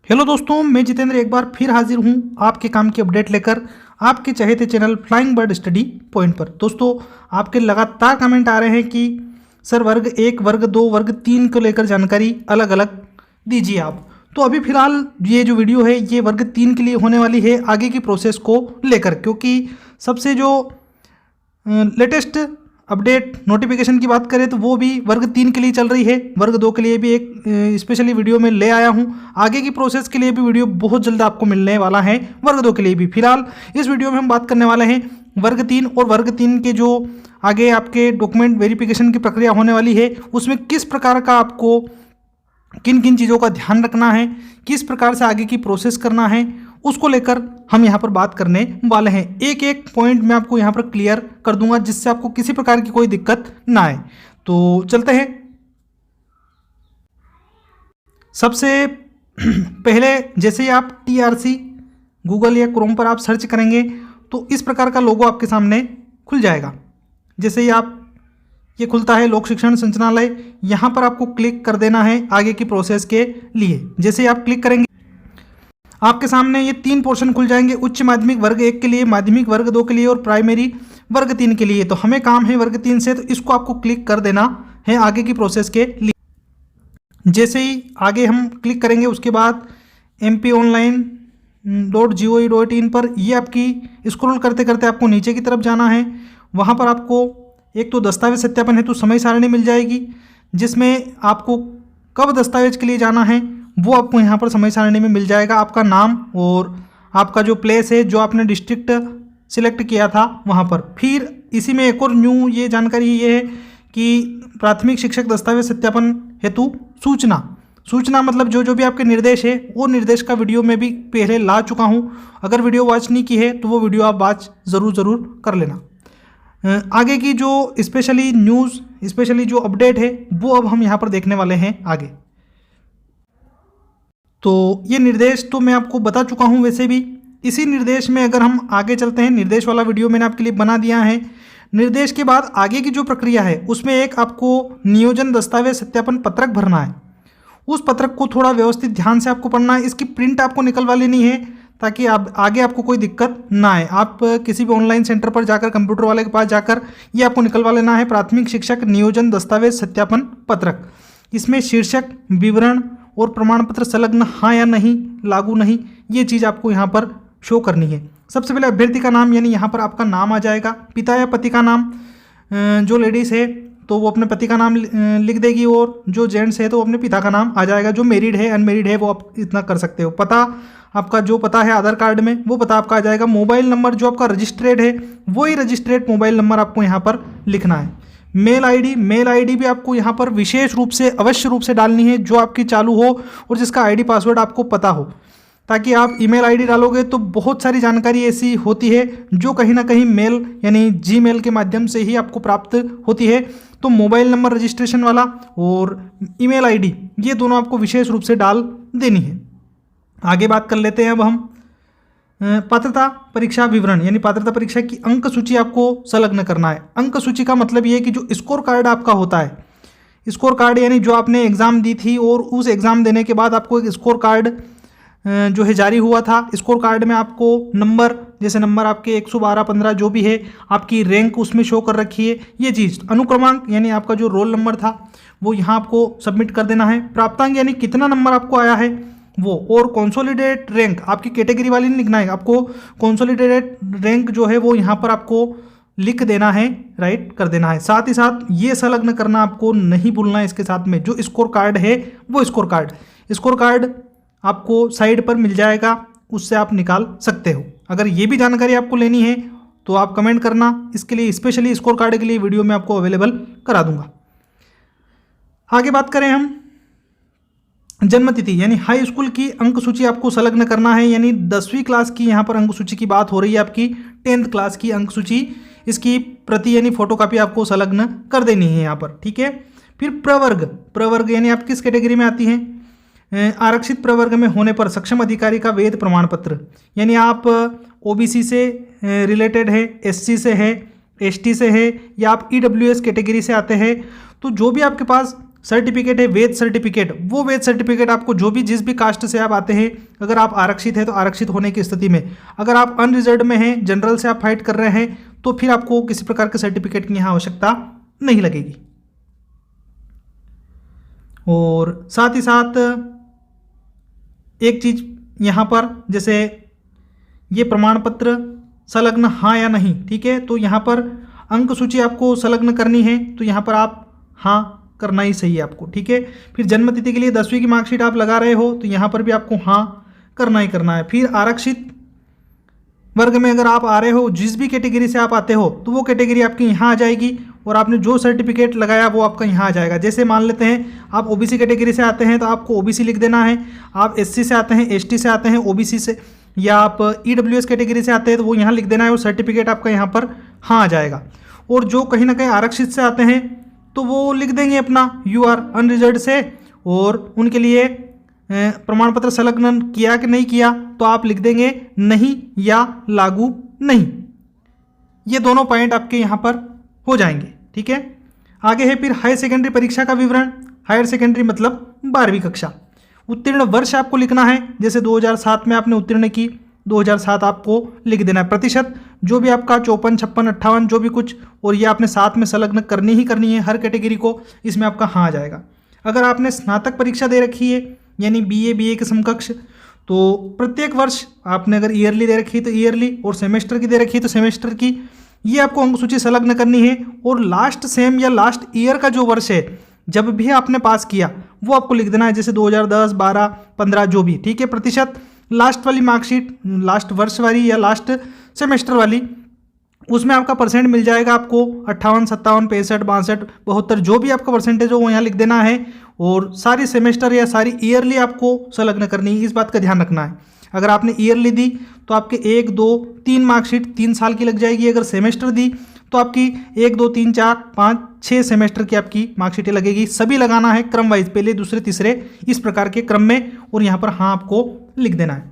Hello दोस्तों, मैं जितेंद्र एक बार फिर हाजिर हूं आपके काम की अपडेट लेकर आपके चहेते channel flying bird study point पर। दोस्तों, आपके लगातार कमेंट आ रहे हैं कि सर वर्ग 1, वर्ग 2, वर्ग 3 को लेकर जानकारी अलग अलग दीजिए आप। तो अभी फिलहाल ये जो वीडियो है ये वर्ग 3 के लिए होने वाली है आगे की प्रोसेस को लेकर, क्योंकि सबसे जो लेटेस्ट अपडेट नोटिफिकेशन की बात करें तो वो भी वर्ग 3 के लिए चल रही है। वर्ग 2 के लिए भी एक स्पेशली वीडियो में ले आया हूँ। आगे की प्रोसेस के लिए भी वीडियो बहुत जल्द आपको मिलने वाला है वर्ग 2 के लिए भी। फिलहाल इस वीडियो में हम बात करने वाले हैं वर्ग 3 और वर्ग 3 के जो आगे आपके डॉक्यूमेंट वेरिफिकेशन की प्रक्रिया होने वाली है उसमें किस प्रकार का आपको किन किन चीज़ों का ध्यान रखना है, किस प्रकार से आगे की प्रोसेस करना है, उसको लेकर हम यहाँ पर बात करने वाले हैं। एक एक पॉइंट मैं आपको यहाँ पर क्लियर कर दूंगा जिससे आपको किसी प्रकार की कोई दिक्कत ना आए। तो चलते हैं। सबसे पहले जैसे ही आप TRC गूगल या क्रोम पर आप सर्च करेंगे तो इस प्रकार का लोगो आपके सामने खुल जाएगा। जैसे ही आप ये खुलता है लोक शिक्षण संचालय, यहाँ पर आपको क्लिक कर देना है आगे की प्रोसेस के लिए। जैसे ही आप क्लिक करेंगे आपके सामने ये 3 पोर्शन खुल जाएंगे, उच्च माध्यमिक वर्ग 1 के लिए, माध्यमिक वर्ग 2 के लिए और प्राइमरी वर्ग 3 के लिए। तो हमें काम है वर्ग 3 से, तो इसको आपको क्लिक कर देना है आगे की प्रोसेस के लिए। जैसे ही आगे हम क्लिक करेंगे उसके बाद mponline.gov.in पर ये आपकी स्क्रॉल करते करते आपको नीचे की तरफ जाना है। वहाँ पर आपको एक तो दस्तावेज सत्यापन हेतु समय सारणी मिल जाएगी, जिसमें आपको कब दस्तावेज के लिए जाना है वो आपको यहाँ पर समय सारणी में मिल जाएगा। आपका नाम और आपका जो प्लेस है, जो आपने डिस्ट्रिक्ट सिलेक्ट किया था वहाँ पर। फिर इसी में एक और न्यू ये जानकारी ये है कि प्राथमिक शिक्षक दस्तावेज सत्यापन हेतु सूचना मतलब जो भी आपके निर्देश है वो निर्देश का वीडियो में भी पहले ला चुका हूँ। अगर वीडियो वॉच नहीं की है तो वो वीडियो आप वॉच ज़रूर कर लेना। आगे की जो स्पेशली न्यूज़, स्पेशली जो अपडेट है वो अब हम यहाँ पर देखने वाले हैं आगे। तो ये निर्देश तो मैं आपको बता चुका हूँ। वैसे भी इसी निर्देश में अगर हम आगे चलते हैं, निर्देश वाला वीडियो मैंने आपके लिए बना दिया है। निर्देश के बाद आगे की जो प्रक्रिया है उसमें एक आपको नियोजन दस्तावेज सत्यापन पत्रक भरना है। उस पत्रक को थोड़ा व्यवस्थित ध्यान से आपको पढ़ना है। इसकी प्रिंट आपको निकलवा लेनी है ताकि आप आगे आपको कोई दिक्कत ना आए। आप किसी भी ऑनलाइन सेंटर पर जाकर कंप्यूटर वाले के पास जाकर ये आपको निकलवा लेना है, प्राथमिक शिक्षक नियोजन दस्तावेज सत्यापन पत्रक। इसमें शीर्षक, विवरण और प्रमाण पत्र संलग्न हाँ या नहीं, लागू नहीं, ये चीज़ आपको यहाँ पर शो करनी है। सबसे पहले अभ्यर्थी का नाम, यानी यहाँ पर आपका नाम आ जाएगा। पिता या पति का नाम, जो लेडीज़ है तो वो अपने पति का नाम लिख देगी और जो जेंट्स है तो वो अपने पिता का नाम आ जाएगा। जो मैरिड है, अनमेरिड है, वो आप इतना कर सकते हो। पता आपका जो पता है आधार कार्ड में वो पता आपका आ जाएगा। मोबाइल नंबर जो आपका रजिस्ट्रेड है वही रजिस्ट्रेड मोबाइल नंबर आपको यहाँ पर लिखना है। मेल आईडी भी आपको यहाँ पर विशेष रूप से अवश्य रूप से डालनी है, जो आपकी चालू हो और जिसका आईडी पासवर्ड आपको पता हो, ताकि आप ईमेल आईडी डालोगे तो बहुत सारी जानकारी ऐसी होती है जो कहीं ना कहीं मेल यानी जीमेल के माध्यम से ही आपको प्राप्त होती है। तो मोबाइल नंबर रजिस्ट्रेशन वाला और ईमेल आईडी ये दोनों आपको विशेष रूप से डाल देनी है। आगे बात कर लेते हैं अब हम पात्रता परीक्षा विवरण, यानी पात्रता परीक्षा की अंक सूची आपको संलग्न करना है। अंक सूची का मतलब ये है कि जो स्कोर कार्ड आपका होता है, स्कोर कार्ड यानी जो आपने एग्ज़ाम दी थी और उस एग्ज़ाम देने के बाद आपको एक स्कोर कार्ड जो है जारी हुआ था। स्कोर कार्ड में आपको नंबर, जैसे नंबर आपके 112, 15 जो भी है, आपकी रैंक उसमें शो कर रखी है। ये चीज़ अनुक्रमांक यानी आपका जो रोल नंबर था वो यहाँ आपको सबमिट कर देना है। प्राप्तांक यानी कितना नंबर आपको आया है वो, और कंसोलिडेटेड रैंक आपकी कैटेगरी वाली नहीं लिखना है, आपको कंसोलिडेटेड रैंक जो है वो यहाँ पर आपको लिख देना है, राइट कर देना है। साथ ही साथ ये संलग्न करना आपको नहीं भूलना है इसके साथ में जो स्कोर कार्ड है वो स्कोर कार्ड आपको साइड पर मिल जाएगा, उससे आप निकाल सकते हो। अगर ये भी जानकारी आपको लेनी है तो आप कमेंट करना, इसके लिए स्पेशली स्कोर कार्ड के लिए वीडियो मैं आपको अवेलेबल करा दूंगा। आगे बात करें हम जन्मतिथि, यानी हाई स्कूल की अंक सूची आपको संलग्न करना है, यानी 10वीं क्लास की यहाँ पर अंक सूची की बात हो रही है। आपकी 10th क्लास की अंक सूची, इसकी प्रति यानी फोटोकॉपी आपको संलग्न कर देनी है यहाँ पर, ठीक है। फिर प्रवर्ग यानी आप किस कैटेगरी में आती हैं। आरक्षित प्रवर्ग में होने पर सक्षम अधिकारी का वैध प्रमाण पत्र, यानी आप OBC से रिलेटेड है, SC से है, ST से है, या आप EWS कैटेगरी से आते हैं, तो जो भी आपके पास सर्टिफिकेट है वेद सर्टिफिकेट, वो वेद सर्टिफिकेट आपको जो भी जिस भी कास्ट से आप आते हैं, अगर आप आरक्षित हैं तो आरक्षित होने की स्थिति में, अगर आप अनरिजर्व में हैं, जनरल से आप फाइट कर रहे हैं, तो फिर आपको किसी प्रकार के सर्टिफिकेट की यहाँ आवश्यकता नहीं लगेगी। और साथ ही साथ एक चीज़ यहाँ पर, जैसे ये प्रमाण पत्र संलग्न हाँ या नहीं, ठीक है, तो यहाँ पर अंक सूची आपको संलग्न करनी है, तो यहाँ पर आप हाँ करना ही सही है आपको, ठीक है। फिर जन्मतिथि के लिए 10वीं की मार्कशीट आप लगा रहे हो, तो यहाँ पर भी आपको हाँ करना ही करना है। फिर आरक्षित वर्ग में अगर आप आ रहे हो, जिस भी कैटेगरी से आप आते हो, तो वो कैटेगरी आपकी यहाँ आ जाएगी और आपने जो सर्टिफिकेट लगाया वो आपका यहाँ आ जाएगा। जैसे मान लेते हैं आप ओबीसी कैटेगरी से आते हैं तो आपको ओबीसी लिख देना है, आप एससी से आते हैं, एसटी से आते हैं, ओबीसी से, या आप ईडब्ल्यूएस कैटेगरी से आते हैं तो वो यहाँ लिख देना है और सर्टिफिकेट आपका यहाँ पर हाँ आ जाएगा। और जो कहीं ना कहीं आरक्षित से आते हैं तो वो लिख देंगे अपना यू आर अनरिजर्व्ड से, और उनके लिए प्रमाण पत्र संलग्न किया कि नहीं किया तो आप लिख देंगे नहीं या लागू नहीं। ये दोनों पॉइंट आपके यहाँ पर हो जाएंगे, ठीक है। आगे है फिर हायर सेकेंडरी परीक्षा का विवरण। हायर सेकेंडरी मतलब 12वीं कक्षा। उत्तीर्ण वर्ष आपको लिखना है, जैसे 2007 में आपने उत्तीर्ण की, 2007 आपको लिख देना है। प्रतिशत जो भी आपका 54, 56, 58 जो भी कुछ, और ये आपने साथ में संलग्न करनी ही करनी है हर कैटेगरी को, इसमें आपका हाँ आ जाएगा। अगर आपने स्नातक परीक्षा दे रखी है यानी बीए के समकक्ष, तो प्रत्येक वर्ष आपने अगर ईयरली दे रखी है तो ईयरली, और सेमेस्टर की दे रखी है तो सेमेस्टर की, ये आपको अंक सूची संलग्न करनी है। और लास्ट सेम या लास्ट ईयर का जो वर्ष है जब भी आपने पास किया वो आपको लिख देना है, जैसे 2010, 12, 15 जो भी, ठीक है। प्रतिशत लास्ट वाली मार्कशीट, लास्ट वर्ष वाली या लास्ट सेमेस्टर वाली, उसमें आपका परसेंट मिल जाएगा आपको 58, 57, 65, 62, 72 जो भी आपका परसेंटेज हो वो यहाँ लिख देना है। और सारी सेमेस्टर या सारी ईयरली आपको संलग्न करनी है, इस बात का ध्यान रखना है। अगर आपने ईयरली दी तो आपके 1, 2, 3 मार्कशीट 3 साल की लग जाएगी। अगर सेमेस्टर दी तो आपकी 1, 2, 3, 4, 5, 6 सेमेस्टर की आपकी मार्कशीटें लगेगी। सभी लगाना है क्रम वाइज, पहले, दूसरे, तीसरे, इस प्रकार के क्रम में, और यहाँ पर हाँ आपको लिख देना है।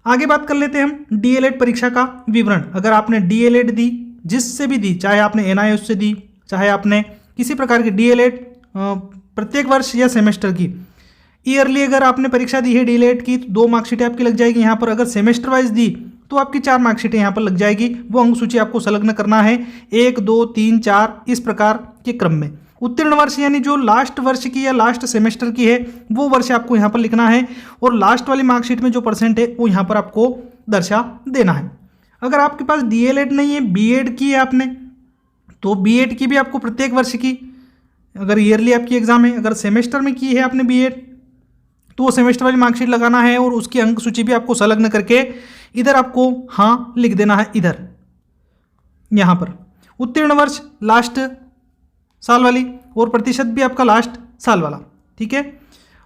आगे बात कर लेते हैं हम डीएलएड परीक्षा का विवरण। अगर आपने डीएलएड दी, जिससे भी दी, चाहे आपने एनआईओएस से दी, चाहे आपने किसी प्रकार की डीएलएड प्रत्येक वर्ष या सेमेस्टर की, ईयरली अगर आपने परीक्षा दी है डीएलएड की तो 2 मार्कशीटें आपकी लग जाएगी यहाँ पर। अगर सेमेस्टर वाइज दी तो आपकी 4 मार्कशीटें यहाँ पर लग जाएगी। वो अंक सूची आपको संलग्न करना है 1, 2, 3, 4 इस प्रकार के क्रम में। उत्तीर्ण वर्ष यानी जो लास्ट वर्ष की या लास्ट सेमेस्टर की है वो वर्ष आपको यहाँ पर लिखना है, और लास्ट वाली मार्कशीट में जो परसेंट है वो यहाँ पर आपको दर्शा देना है। अगर आपके पास डीएलएड नहीं है, बीएड की है आपने, तो बीएड की भी आपको प्रत्येक वर्ष की, अगर ईयरली आपकी एग्जाम है, अगर सेमेस्टर में की है आपने बीएड तो वो सेमेस्टर वाली मार्कशीट लगाना है, और उसकी अंक सूची भी आपको संलग्न करके इधर आपको हाँ लिख देना है, इधर यहाँ पर। उत्तीर्ण वर्ष लास्ट साल वाली, और प्रतिशत भी आपका लास्ट साल वाला, ठीक है।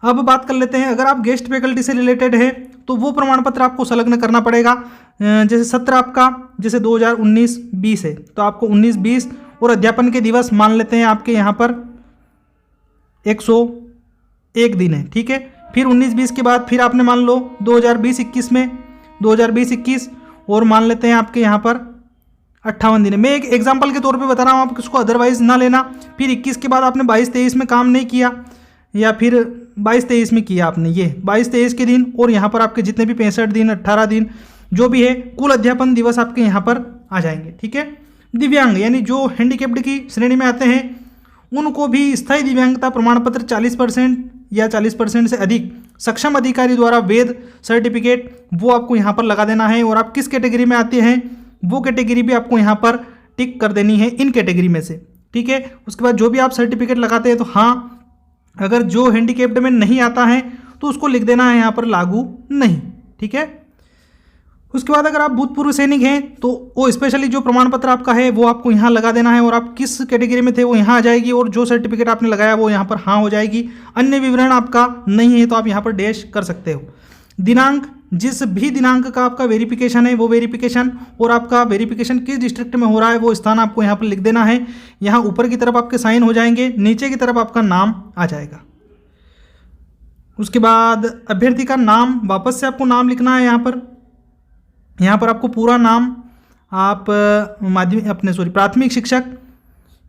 अब बात कर लेते हैं, अगर आप गेस्ट फैकल्टी से रिलेटेड है तो वो प्रमाण पत्र आपको संलग्न करना पड़ेगा। जैसे सत्र आपका जैसे 2019-20 है तो आपको 19-20, और अध्यापन के दिवस मान लेते हैं आपके यहाँ पर 101 दिन है, ठीक है। फिर 19-20 के बाद फिर आपने मान लो 2020-21 में 2020-21, और मान लेते हैं आपके यहाँ पर 58 दिन है। मैं एक एग्जांपल के तौर पे बता रहा हूँ, आप किसको अदरवाइज ना लेना। फिर 21 के बाद आपने 22-23 में काम नहीं किया, या फिर 22-23 में किया आपने, ये 22-23 के दिन, और यहाँ पर आपके जितने भी 65 दिन, 18 दिन जो भी है, कुल अध्यापन दिवस आपके यहाँ पर आ जाएंगे, ठीक है। दिव्यांग यानी जो हैंडीकेप्ड की श्रेणी में आते हैं उनको भी स्थायी दिव्यांगता प्रमाण पत्र 40% या 40% से अधिक सक्षम अधिकारी द्वारा वेद सर्टिफिकेट वो आपको यहाँ पर लगा देना है। और आप किस कैटेगरी में आते हैं वो कैटेगरी भी आपको यहाँ पर टिक कर देनी है इन कैटेगरी में से, ठीक है। उसके बाद जो भी आप सर्टिफिकेट लगाते हैं तो हाँ, अगर जो हैंडीकेप्ड में नहीं आता है तो उसको लिख देना है यहाँ पर लागू नहीं, ठीक है। उसके बाद अगर आप भूतपूर्व सैनिक हैं तो वो स्पेशली जो प्रमाण पत्र आपका है वो आपको यहाँ लगा देना है, और आप किस कैटेगरी में थे वो यहाँ आ जाएगी, और जो सर्टिफिकेट आपने लगाया वो यहाँ पर हाँ हो जाएगी। अन्य विवरण आपका नहीं है तो आप यहाँ पर डैश कर सकते हो। दिनांक, जिस भी दिनांक का आपका वेरिफिकेशन है वो वेरिफिकेशन, और आपका वेरिफिकेशन किस डिस्ट्रिक्ट में हो रहा है वो स्थान आपको यहाँ पर लिख देना है। यहाँ ऊपर की तरफ आपके साइन हो जाएंगे, नीचे की तरफ आपका नाम आ जाएगा। उसके बाद अभ्यर्थी का नाम, वापस से आपको नाम लिखना है यहाँ पर आपको पूरा नाम, आप प्राथमिक शिक्षक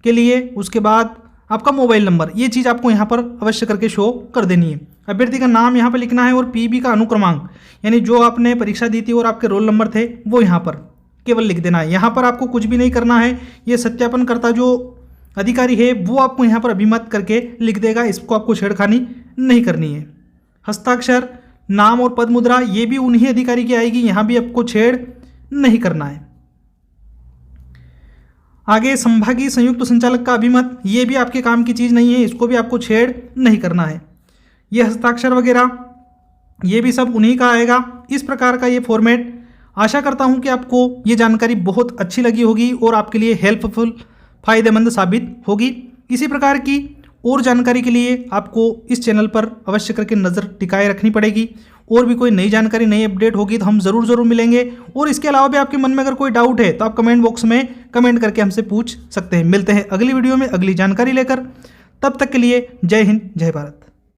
के लिए, उसके बाद आपका मोबाइल नंबर, ये चीज़ आपको यहाँ पर अवश्य करके शो कर देनी है। अभ्यर्थी का नाम यहाँ पर लिखना है और पीबी का अनुक्रमांक, यानी जो आपने परीक्षा दी थी और आपके रोल नंबर थे वो यहाँ पर केवल लिख देना है। यहाँ पर आपको कुछ भी नहीं करना है। ये सत्यापनकर्ता जो अधिकारी है वो आपको यहाँ पर अभिमत करके लिख देगा, इसको आपको छेड़खानी नहीं करनी है। हस्ताक्षर, नाम और पद मुद्रा ये भी उन्हीं अधिकारी की आएगी, यहाँ भी आपको छेड़ नहीं करना है। आगे संभागीय संयुक्त संचालक का अभिमत, ये भी आपके काम की चीज़ नहीं है, इसको भी आपको छेड़ नहीं करना है। ये हस्ताक्षर वगैरह ये भी सब उन्हीं का आएगा। इस प्रकार का ये फॉर्मेट। आशा करता हूँ कि आपको ये जानकारी बहुत अच्छी लगी होगी और आपके लिए हेल्पफुल, फ़ायदेमंद साबित होगी। इसी प्रकार की और जानकारी के लिए आपको इस चैनल पर अवश्य करके नज़र टिकाए रखनी पड़ेगी। और भी कोई नई जानकारी, नई अपडेट होगी तो हम ज़रूर मिलेंगे। और इसके अलावा भी आपके मन में अगर कोई डाउट है तो आप कमेंट बॉक्स में कमेंट करके हमसे पूछ सकते हैं। मिलते हैं अगली वीडियो में अगली जानकारी लेकर। तब तक के लिए जय हिंद, जय भारत।